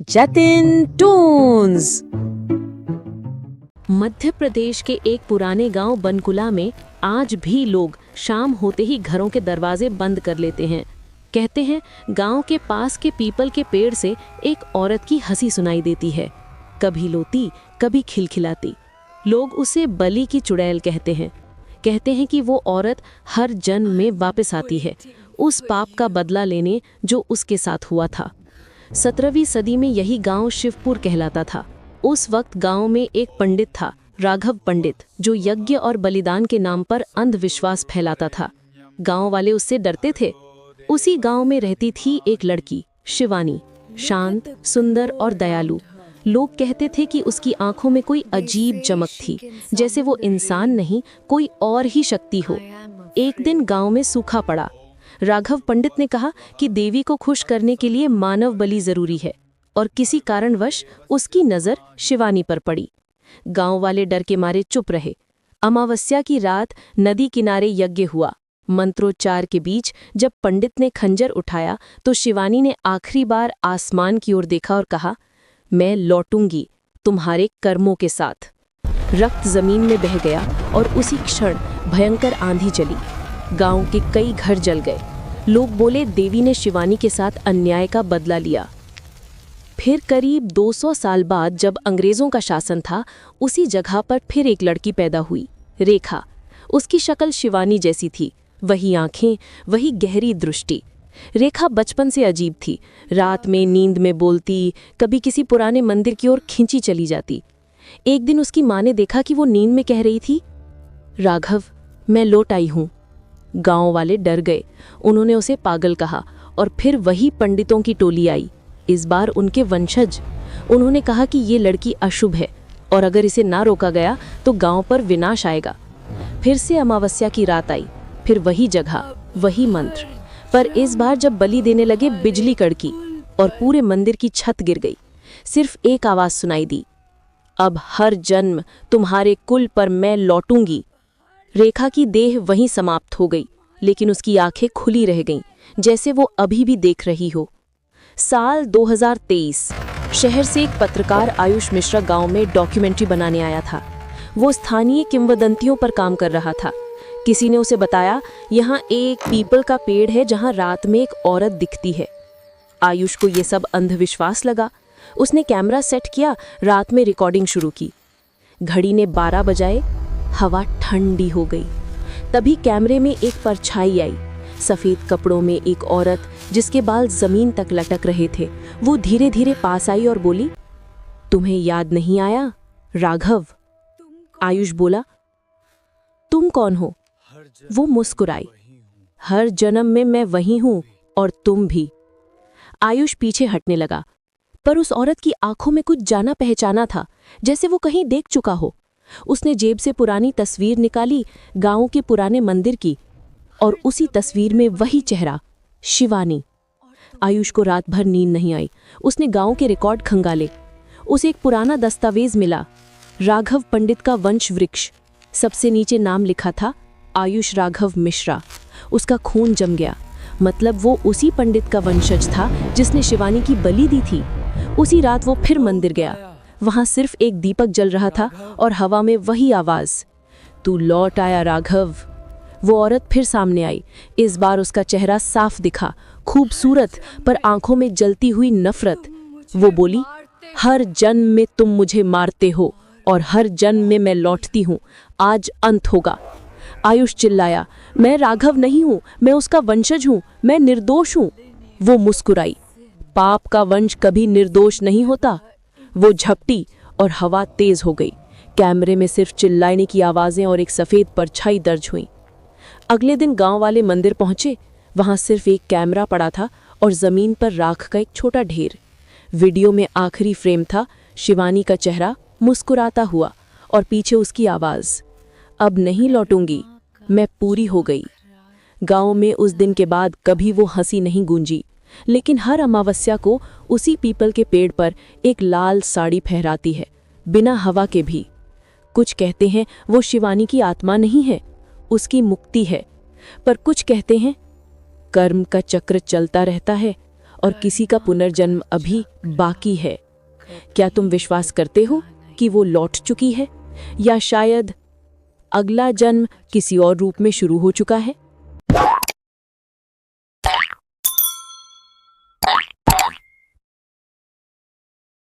Jatin Toons. Madhya Pradesh के एक पुराने गांव बनकुला में आज भी लोग शाम होते ही घरों के दरवाजे बंद कर लेते हैं। कहते हैं गांव के पास के पीपल के पेड़ से एक औरत की हंसी सुनाई देती है, कभी लोती कभी खिलखिलाती। लोग उसे बलि की चुड़ैल कहते हैं कि वो औरत हर जन्म में वापस आती है, उस पाप का बदला लेने जो उसके साथ हुआ था। 17वीं सदी में यही गांव शिवपुर कहलाता था। उस वक्त गांव में एक पंडित था, राघव पंडित, जो यज्ञ और बलिदान के नाम पर अंधविश्वास फैलाता था। गांव वाले उससे डरते थे। उसी गांव में रहती थी एक लड़की, शिवानी, शांत, सुंदर और दयालु। लोग कहते थे कि उसकी आंखों में कोई अजीब चमक थी, जैसे वो इंसान नहीं कोई और ही शक्ति हो। एक दिन गांव में सूखा पड़ा। राघव पंडित ने कहा कि देवी को खुश करने के लिए मानव बलि जरूरी है, और किसी कारणवश उसकी नज़र शिवानी पर पड़ी। गांव वाले डर के मारे चुप रहे। अमावस्या की रात नदी किनारे यज्ञ हुआ। मंत्रोच्चार के बीच जब पंडित ने खंजर उठाया तो शिवानी ने आखिरी बार आसमान की ओर देखा और कहा, मैं लौटूंगी तुम्हारे कर्मों के साथ। रक्त जमीन में बह गया और उसी क्षण भयंकर आंधी चली। गांव के कई घर जल गए। लोग बोले देवी ने शिवानी के साथ अन्याय का बदला लिया। फिर करीब 200 साल बाद जब अंग्रेजों का शासन था, उसी जगह पर फिर एक लड़की पैदा हुई, रेखा। उसकी शक्ल शिवानी जैसी थी, वही आंखें, वही गहरी दृष्टि। रेखा बचपन से अजीब थी। रात में नींद में बोलती, कभी किसी पुराने मंदिर की ओर खींची चली जाती। एक दिन उसकी माँ ने देखा कि वो नींद में कह रही थी, राघव, मैं लौट आई हूँ। गांव वाले डर गए। उन्होंने उसे पागल कहा और फिर वही पंडितों की टोली आई, इस बार उनके वंशज। उन्होंने कहा कि ये लड़की अशुभ है और अगर इसे ना रोका गया तो गांव पर विनाश आएगा। फिर से अमावस्या की रात आई, फिर वही जगह, वही मंत्र। पर इस बार जब बलि देने लगे, बिजली कड़की और पूरे मंदिर की छत गिर गई। सिर्फ एक आवाज सुनाई दी, अब हर जन्म तुम्हारे कुल पर मैं लौटूंगी। रेखा की देह वहीं समाप्त हो गई, लेकिन उसकी आंखें खुली रह गईं, जैसे वो अभी भी देख रही हो। साल 2023, शहर से एक पत्रकार आयुष मिश्रा गांव में डॉक्यूमेंट्री बनाने आया था। वो स्थानीय किंवदंतियों पर काम कर रहा था। किसी ने उसे बताया, यहाँ एक पीपल का पेड़ है जहाँ रात में एक औरत दिखती है। आयुष को ये सब अंधविश्वास लगा। उसने कैमरा सेट किया, रात में रिकॉर्डिंग शुरू की। घड़ी ने 12 बजाए, हवा ठंडी हो गई। तभी कैमरे में एक परछाई आई, सफ़ेद कपड़ों में एक औरत जिसके बाल जमीन तक लटक रहे थे। वो धीरे धीरे पास आई और बोली, तुम्हें याद नहीं आया राघव? आयुष बोला, तुम कौन हो? वो मुस्कुराई, हर जन्म में मैं वही हूं और तुम भी। आयुष पीछे हटने लगा, पर उस औरत की आंखों में कुछ जाना पहचाना था, जैसे वो कहीं देख चुका हो। उसने जेब से पुरानी तस्वीर निकाली, गांव के पुराने मंदिर की, और उसी तस्वीर में वही चेहरा, शिवानी। आयुष को रात भर नींद नहीं आई। उसने गांव के रिकॉर्ड खंगाले। उसे एक पुराना दस्तावेज मिला, राघव पंडित का वंश वृक्ष। सबसे नीचे नाम लिखा था, आयुष राघव मिश्रा। उसका खून जम गया, मतलब वो उसी पंडित का वंशज था जिसने शिवानी की बलि दी थी। उसी रात वो फिर मंदिर गया। वहां सिर्फ एक दीपक जल रहा था और हवा में वही आवाज, तू लौट आया राघव। वो औरत फिर सामने आई। इस बार उसका चेहरा साफ दिखा, खूबसूरत पर आंखों में जलती हुई नफरत। वो बोली, हर जन्म में तुम मुझे मारते हो और हर जन्म में मैं लौटती हूँ, आज अंत होगा। आयुष चिल्लाया, मैं राघव नहीं हूँ, मैं उसका वंशज हूँ, मैं निर्दोष हूँ। वो मुस्कुराई, पाप का वंश कभी निर्दोष नहीं होता। वो झपटी और हवा तेज हो गई। कैमरे में सिर्फ चिल्लाने की आवाजें और एक सफेद परछाई दर्ज हुई। अगले दिन गांव वाले मंदिर पहुंचे। वहां सिर्फ एक कैमरा पड़ा था और जमीन पर राख का एक छोटा ढेर। वीडियो में आखिरी फ्रेम था, शिवानी का चेहरा मुस्कुराता हुआ और पीछे उसकी आवाज, अब नहीं लौटूंगी, मैं पूरी हो गई। गांव में उस दिन के बाद कभी वो हंसी नहीं गूंजी, लेकिन हर अमावस्या को उसी पीपल के पेड़ पर एक लाल साड़ी फहराती है, बिना हवा के भी। कुछ कहते हैं वो शिवानी की आत्मा नहीं है, उसकी मुक्ति है, पर कुछ कहते हैं कर्म का चक्र चलता रहता है और किसी का पुनर्जन्म अभी बाकी है। क्या तुम विश्वास करते हो कि वो लौट चुकी है, या शायद अगला जन्म किसी और रूप में शुरू हो चुका है?